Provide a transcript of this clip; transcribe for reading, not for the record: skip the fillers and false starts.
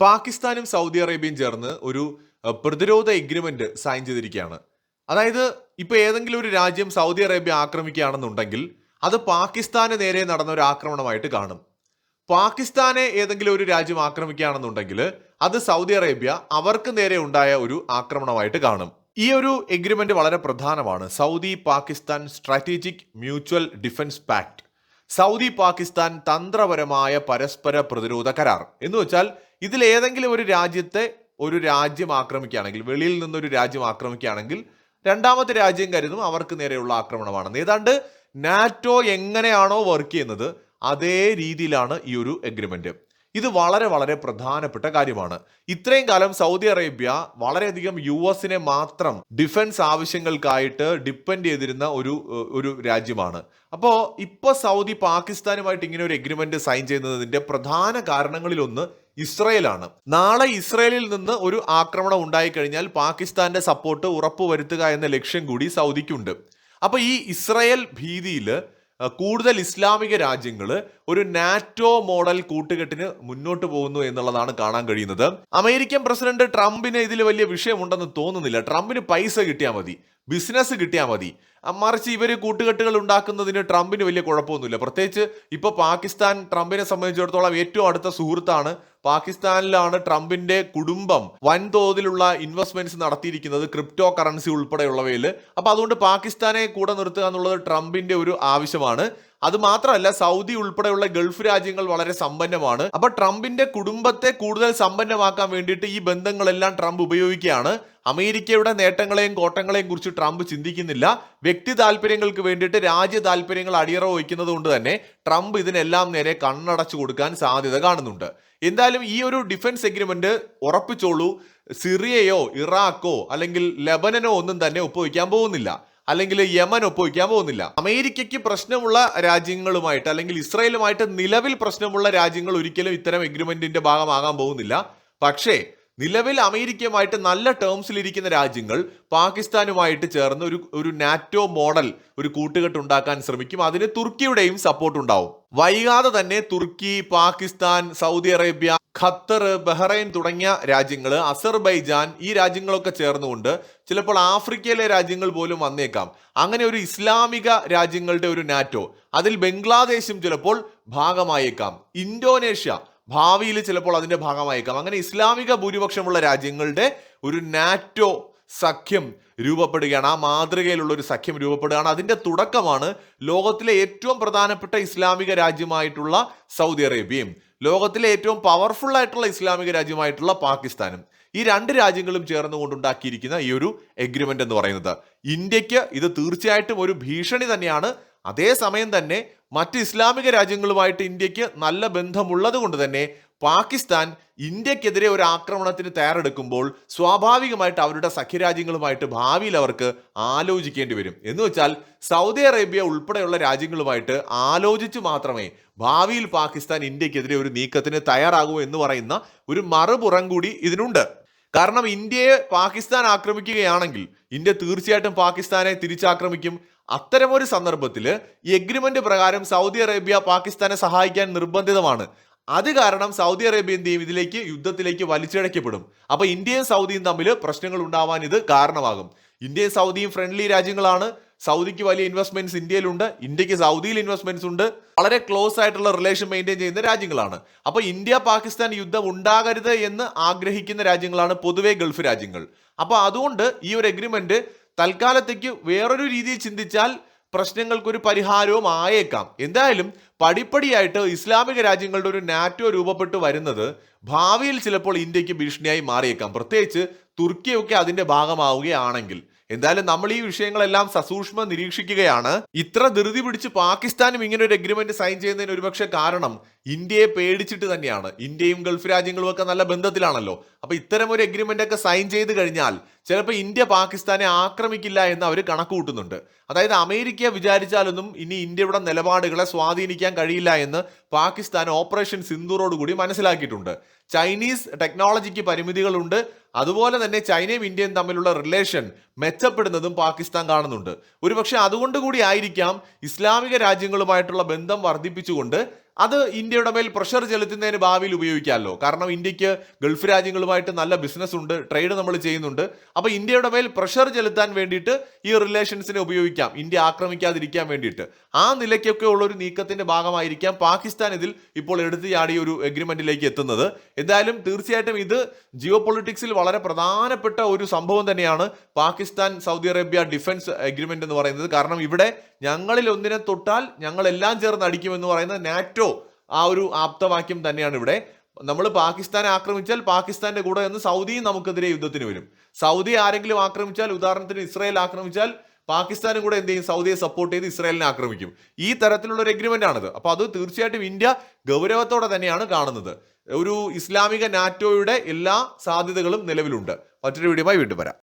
പാകിസ്ഥാനും സൗദി അറേബ്യയും ചേർന്ന് ഒരു പ്രതിരോധ എഗ്രിമെന്റ് സൈൻ ചെയ്തിരിക്കുകയാണ്. അതായത് ഇപ്പൊ ഏതെങ്കിലും ഒരു രാജ്യം സൗദി അറേബ്യ ആക്രമിക്കുകയാണെന്നുണ്ടെങ്കിൽ അത് പാകിസ്ഥാന് നേരെ നടന്ന ഒരു ആക്രമണമായിട്ട് കാണും. പാകിസ്ഥാനെ ഏതെങ്കിലും ഒരു രാജ്യം ആക്രമിക്കുകയാണെന്നുണ്ടെങ്കിൽ അത് സൗദി അറേബ്യ അവർക്ക് നേരെ ഉണ്ടായ ഒരു ആക്രമണമായിട്ട് കാണും. ഈ ഒരു എഗ്രിമെന്റ് വളരെ പ്രധാനമാണ്. Saudi Pakistan strategic mutual defence pact, Saudi Pakistan തന്ത്രപരമായ പരസ്പര പ്രതിരോധ കരാർ എന്ന് വെച്ചാൽ ഇതിൽ ഏതെങ്കിലും ഒരു രാജ്യത്തെ ഒരു രാജ്യം ആക്രമിക്കുകയാണെങ്കിൽ, വെളിയിൽ നിന്നൊരു രാജ്യം ആക്രമിക്കുകയാണെങ്കിൽ രണ്ടാമത്തെ രാജ്യം കരുതും അവർക്ക് നേരെയുള്ള ആക്രമണമാണെന്ന്. ഏതാണ്ട് നാറ്റോ എങ്ങനെയാണോ വർക്ക് ചെയ്യുന്നത് അതേ രീതിയിലാണ് ഈ ഒരു എഗ്രിമെന്റ്. ഇത് വളരെ വളരെ പ്രധാനപ്പെട്ട കാര്യമാണ്. ഇത്രയും കാലം സൗദി അറേബ്യ വളരെയധികം US മാത്രം ഡിഫൻസ് ആവശ്യങ്ങൾക്കായിട്ട് ഡിപ്പെൻഡ് ചെയ്തിരുന്ന ഒരു രാജ്യമാണ്. അപ്പോൾ ഇപ്പോൾ സൗദി പാകിസ്ഥാനുമായിട്ട് ഇങ്ങനെ ഒരു എഗ്രിമെന്റ് സൈൻ ചെയ്യുന്നതിന്റെ പ്രധാന കാരണങ്ങളിലൊന്ന് ഇസ്രയേലാണ്. നാളെ ഇസ്രയേലിൽ നിന്ന് ഒരു ആക്രമണം ഉണ്ടായിക്കഴിഞ്ഞാൽ പാകിസ്ഥാന്റെ സപ്പോർട്ട് ഉറപ്പുവരുത്തുക എന്ന ലക്ഷ്യം കൂടി സൗദിക്കുണ്ട്. അപ്പൊ ഈ ഇസ്രയേൽ ഭീതിയിൽ കൂടുതൽ ഇസ്ലാമിക രാജ്യങ്ങൾ ഒരു നാറ്റോ മോഡൽ കൂട്ടുകെട്ടിന് മുന്നോട്ട് പോകുന്നു എന്നുള്ളതാണ് കാണാൻ കഴിയുന്നത്. അമേരിക്കൻ പ്രസിഡന്റ് ട്രംപിന് ഇതിൽ വലിയ വിഷയമുണ്ടെന്ന് തോന്നുന്നില്ല. ട്രംപിന് പൈസ കിട്ടിയാൽ മതി, ബിസിനസ് കിട്ടിയാൽ മതി. മറിച്ച് ഇവർ കൂട്ടുകെട്ടുകൾ ഉണ്ടാക്കുന്നതിന് ട്രംപിന് വലിയ കുഴപ്പമൊന്നുമില്ല. പ്രത്യേകിച്ച് ഇപ്പൊ പാകിസ്ഥാൻ ട്രംപിനെ സംബന്ധിച്ചിടത്തോളം ഏറ്റവും അടുത്ത സുഹൃത്താണ്. പാകിസ്ഥാനിലാണ് ട്രംപിന്റെ കുടുംബം വൻതോതിലുള്ള ഇൻവെസ്റ്റ്മെന്റ്സ് നടത്തിയിരിക്കുന്നത്, ക്രിപ്റ്റോ കറൻസി ഉൾപ്പെടെയുള്ളവയിൽ. അപ്പൊ അതുകൊണ്ട് പാകിസ്ഥാനെ കൂടെ നിർത്തുക എന്നുള്ളത് ട്രംപിന്റെ ഒരു ആവശ്യമാണ്. അത് മാത്രമല്ല, സൗദി ഉൾപ്പെടെയുള്ള ഗൾഫ് രാജ്യങ്ങൾ വളരെ സമ്പന്നമാണ്. അപ്പൊ ട്രംപിന്റെ കുടുംബത്തെ കൂടുതൽ സമ്പന്നമാക്കാൻ വേണ്ടിയിട്ട് ഈ ബന്ധങ്ങളെല്ലാം ട്രംപ് ഉപയോഗിക്കുകയാണ്. അമേരിക്കയുടെ നേട്ടങ്ങളെയും കോട്ടങ്ങളെയും കുറിച്ച് ട്രംപ് ചിന്തിക്കുന്നില്ല. വ്യക്തി താല്പര്യങ്ങൾക്ക് വേണ്ടിയിട്ട് രാജ്യ താല്പര്യങ്ങൾ അടിയറവ് വയ്ക്കുന്നത് കൊണ്ട് തന്നെ ട്രംപ് ഇതിനെല്ലാം നേരെ കണ്ണടച്ചു കൊടുക്കാൻ സാധ്യത കാണുന്നുണ്ട്. എന്തായാലും ഈ ഒരു ഡിഫൻസ് എഗ്രിമെന്റ് ഉറപ്പിച്ചോളൂ, സിറിയയോ ഇറാഖോ അല്ലെങ്കിൽ ലെബനനോ ഒന്നും തന്നെ ഒപ്പുവയ്ക്കാൻ പോകുന്നില്ല, അല്ലെങ്കിൽ യമൻ ഒപ്പുവയ്ക്കാൻ പോകുന്നില്ല. അമേരിക്കയ്ക്ക് പ്രശ്നമുള്ള രാജ്യങ്ങളുമായിട്ട് അല്ലെങ്കിൽ ഇസ്രായേലുമായിട്ട് നിലവിൽ പ്രശ്നമുള്ള രാജ്യങ്ങൾ ഒരിക്കലും ഇത്തരം എഗ്രിമെന്റിന്റെ ഭാഗമാകാൻ പോകുന്നില്ല. പക്ഷേ നിലവിൽ അമേരിക്കയുമായിട്ട് നല്ല ടേംസിലിരിക്കുന്ന രാജ്യങ്ങൾ പാകിസ്ഥാനുമായിട്ട് ചേർന്ന് ഒരു നാറ്റോ മോഡൽ ഒരു കൂട്ടുകെട്ട് ഉണ്ടാക്കാൻ ശ്രമിക്കും. അതിന് തുർക്കിയുടെയും സപ്പോർട്ട് ഉണ്ടാവും. വൈകാതെ തന്നെ Turkey, Pakistan, Saudi Arabia, Qatar, Bahrain തുടങ്ങിയ രാജ്യങ്ങൾ, അസർബൈജാൻ, ഈ രാജ്യങ്ങളൊക്കെ ചേർന്നുകൊണ്ട് ചിലപ്പോൾ ആഫ്രിക്കയിലെ രാജ്യങ്ങൾ പോലും വന്നേക്കാം. അങ്ങനെ ഒരു ഇസ്ലാമിക രാജ്യങ്ങളുടെ ഒരു നാറ്റോ, അതിൽ ബംഗ്ലാദേശും ചിലപ്പോൾ ഭാഗമായേക്കാം. ഇന്തോനേഷ്യ ഭാവിയിൽ ചിലപ്പോൾ അതിന്റെ ഭാഗമായേക്കാം. അങ്ങനെ ഇസ്ലാമിക ഭൂരിപക്ഷമുള്ള രാജ്യങ്ങളുടെ ഒരു നാറ്റോ സഖ്യം രൂപപ്പെടുകയാണ്. ആ മാതൃകയിലുള്ള ഒരു സഖ്യം രൂപപ്പെടുകയാണ്. അതിന്റെ തുടക്കമാണ് ലോകത്തിലെ ഏറ്റവും പ്രധാനപ്പെട്ട ഇസ്ലാമിക രാജ്യമായിട്ടുള്ള സൗദി അറേബ്യയും ലോകത്തിലെ ഏറ്റവും പവർഫുൾ ആയിട്ടുള്ള ഇസ്ലാമിക രാജ്യമായിട്ടുള്ള പാകിസ്ഥാനും. ഈ രണ്ട് രാജ്യങ്ങളും ചേർന്നുകൊണ്ടുണ്ടാക്കിയിരിക്കുന്ന ഈ ഒരു എഗ്രിമെന്റ് എന്ന് പറയുന്നത് ഇന്ത്യക്ക് ഇത് തീർച്ചയായിട്ടും ഒരു ഭീഷണി തന്നെയാണ്. അതേസമയം തന്നെ മറ്റ് ഇസ്ലാമിക രാജ്യങ്ങളുമായിട്ട് ഇന്ത്യക്ക് നല്ല ബന്ധമുള്ളത് കൊണ്ട് തന്നെ പാകിസ്ഥാൻ ഇന്ത്യക്കെതിരെ ഒരു ആക്രമണത്തിന് തയ്യാറെടുക്കുമ്പോൾ സ്വാഭാവികമായിട്ട് അവരുടെ സഖ്യരാജ്യങ്ങളുമായിട്ട് ഭാവിയിൽ അവർക്ക് ആലോചിക്കേണ്ടി വരും. എന്ന് വെച്ചാൽ സൗദി അറേബ്യ ഉൾപ്പെടെയുള്ള രാജ്യങ്ങളുമായിട്ട് ആലോചിച്ച് മാത്രമേ ഭാവിയിൽ പാകിസ്ഥാൻ ഇന്ത്യക്കെതിരെ ഒരു നീക്കത്തിന് തയ്യാറാകൂ എന്ന് പറയുന്ന ഒരു മറുപുറം കൂടി ഇതിനുണ്ട്. കാരണം ഇന്ത്യയെ പാകിസ്ഥാൻ ആക്രമിക്കുകയാണെങ്കിൽ ഇന്ത്യ തീർച്ചയായിട്ടും പാകിസ്ഥാനെ തിരിച്ചാക്രമിക്കും. അത്തരമൊരു സന്ദർഭത്തിൽ ഈ എഗ്രിമെന്റ് പ്രകാരം സൗദി അറേബ്യ പാകിസ്ഥാനെ സഹായിക്കാൻ നിർബന്ധിതമാണ്. അത് കാരണം സൗദി അറേബ്യ എന്ത് ചെയ്യും? ഇതിലേക്ക് യുദ്ധത്തിലേക്ക് വലിച്ചിഴക്കപ്പെടും. അപ്പൊ ഇന്ത്യയും സൗദിയും തമ്മിൽ പ്രശ്നങ്ങൾ ഉണ്ടാവാൻ ഇത് കാരണമാകും. ഇന്ത്യയും സൗദിയും ഫ്രണ്ട്ലി രാജ്യങ്ങളാണ്. സൗദിക്ക് വലിയ ഇൻവെസ്റ്റ്മെന്റ്സ് ഇന്ത്യയിലുണ്ട്, ഇന്ത്യക്ക് സൗദിയിൽ ഇൻവെസ്റ്റ്മെന്റ്സ് ഉണ്ട്. വളരെ ക്ലോസ് ആയിട്ടുള്ള റിലേഷൻ മെയിൻറ്റെയിൻ ചെയ്യുന്ന രാജ്യങ്ങളാണ്. അപ്പൊ ഇന്ത്യ പാകിസ്ഥാൻ യുദ്ധം ഉണ്ടാകരുത് എന്ന് ആഗ്രഹിക്കുന്ന രാജ്യങ്ങളാണ് പൊതുവെ ഗൾഫ് രാജ്യങ്ങൾ. അപ്പൊ അതുകൊണ്ട് ഈ ഒരു എഗ്രിമെന്റ് തൽക്കാലത്തേക്ക് വേറൊരു രീതിയിൽ ചിന്തിച്ചാൽ പ്രശ്നങ്ങൾക്കൊരു പരിഹാരവും ആയേക്കാം. എന്തായാലും പടിപ്പടിയായിട്ട് ഇസ്ലാമിക രാജ്യങ്ങളുടെ ഒരു നാറ്റോ രൂപപ്പെട്ടു വരുന്നത് ഭാവിയിൽ ചിലപ്പോൾ ഇന്ത്യക്ക് ഭീഷണിയായി മാറിയേക്കാം. പ്രത്യേകിച്ച് തുർക്കിയൊക്കെ അതിന്റെ ഭാഗമാവുകയാണെങ്കിൽ. എന്തായാലും നമ്മൾ ഈ വിഷയങ്ങളെല്ലാം സസൂക്ഷ്മം നിരീക്ഷിക്കുകയാണ്. ഇത്ര ധൃതി പിടിച്ച് പാകിസ്ഥാനും ഇങ്ങനെ ഒരു എഗ്രിമെന്റ് സൈൻ ചെയ്യുന്നതിന് ഒരുപക്ഷെ കാരണം ഇന്ത്യയെ പേടിച്ചിട്ട് തന്നെയാണ്. ഇന്ത്യയും ഗൾഫ് രാജ്യങ്ങളും ഒക്കെ നല്ല ബന്ധത്തിലാണല്ലോ. അപ്പൊ ഇത്തരം ഒരു എഗ്രിമെന്റ് ഒക്കെ സൈൻ ചെയ്ത് കഴിഞ്ഞാൽ ചിലപ്പോൾ ഇന്ത്യ പാകിസ്ഥാനെ ആക്രമിക്കില്ല എന്ന് അവർ കണക്ക് കൂട്ടുന്നുണ്ട്. അതായത് അമേരിക്ക വിചാരിച്ചാലൊന്നും ഇനി ഇന്ത്യയുടെ നിലപാടുകളെ സ്വാധീനിക്കാൻ കഴിയില്ല എന്ന് പാകിസ്ഥാൻ ഓപ്പറേഷൻ സിന്ദൂറോടുകൂടി മനസ്സിലാക്കിയിട്ടുണ്ട്. ചൈനീസ് ടെക്നോളജിക്ക് പരിമിതികളുണ്ട്. അതുപോലെ തന്നെ ചൈനയും ഇന്ത്യയും തമ്മിലുള്ള റിലേഷൻ മെച്ചപ്പെടുന്നതും പാകിസ്ഥാൻ കാണുന്നുണ്ട്. ഒരുപക്ഷെ അതുകൊണ്ട് കൂടി ആയിരിക്കാം ഇസ്ലാമിക രാജ്യങ്ങളുമായിട്ടുള്ള ബന്ധം വർദ്ധിപ്പിച്ചുകൊണ്ട് അത് ഇന്ത്യയുടെ മേൽ പ്രഷർ ചെലുത്തുന്നതിന് ഭാവിയിൽ ഉപയോഗിക്കാമല്ലോ. കാരണം ഇന്ത്യക്ക് ഗൾഫ് രാജ്യങ്ങളുമായിട്ട് നല്ല ബിസിനസ് ഉണ്ട്, ട്രേഡ് നമ്മൾ ചെയ്യുന്നുണ്ട്. അപ്പോൾ ഇന്ത്യയുടെ മേൽ പ്രഷർ ചെലുത്താൻ വേണ്ടിയിട്ട് ഈ റിലേഷൻസിനെ ഉപയോഗിക്കാം, ഇന്ത്യ ആക്രമിക്കാതിരിക്കാൻ വേണ്ടിയിട്ട്. ആ നിലയ്ക്കൊക്കെ ഉള്ള ഒരു നീക്കത്തിന്റെ ഭാഗമായിരിക്കാം പാകിസ്ഥാൻ ഇതിൽ ഇപ്പോൾ എടുത്തു ചാടിയ ഒരു എഗ്രിമെന്റിലേക്ക് എത്തുന്നത്. എന്തായാലും തീർച്ചയായിട്ടും ഇത് ജിയോ പൊളിറ്റിക്സിൽ വളരെ പ്രധാനപ്പെട്ട ഒരു സംഭവം തന്നെയാണ് Pakistan Saudi Arabia defence agreement എന്ന് പറയുന്നത്. കാരണം ഇവിടെ ഞങ്ങളിൽ ഒന്നിനെ തൊട്ടാൽ ഞങ്ങൾ എല്ലാം ചേർന്ന് അടിക്കുമെന്ന് പറയുന്നത് നാറ്റോ ആ ഒരു ആപ്തവാക്യം തന്നെയാണ്. ഇവിടെ നമ്മൾ പാകിസ്ഥാനെ ആക്രമിച്ചാൽ പാകിസ്ഥാന്റെ കൂടെ നിന്ന് സൗദിയും നമുക്കെതിരെ യുദ്ധത്തിന് വരും. സൗദി ആരെങ്കിലും ആക്രമിച്ചാൽ, ഉദാഹരണത്തിന് ഇസ്രായേൽ ആക്രമിച്ചാൽ, പാകിസ്ഥാനും കൂടെ എന്ത് ചെയ്യും? സൗദിയെ സപ്പോർട്ട് ചെയ്ത് ഇസ്രായേലിനെ ആക്രമിക്കും. ഈ തരത്തിലുള്ള ഒരു എഗ്രിമെന്റ് ആണിത്. അപ്പൊ അത് തീർച്ചയായിട്ടും ഇന്ത്യ ഗൗരവത്തോടെ തന്നെയാണ് കാണുന്നത്. ഒരു ഇസ്ലാമിക നാറ്റോയുടെ എല്ലാ സാധ്യതകളും നിലവിലുണ്ട്. മറ്റൊരു വീഡിയോയുമായി വീണ്ടും വരാം.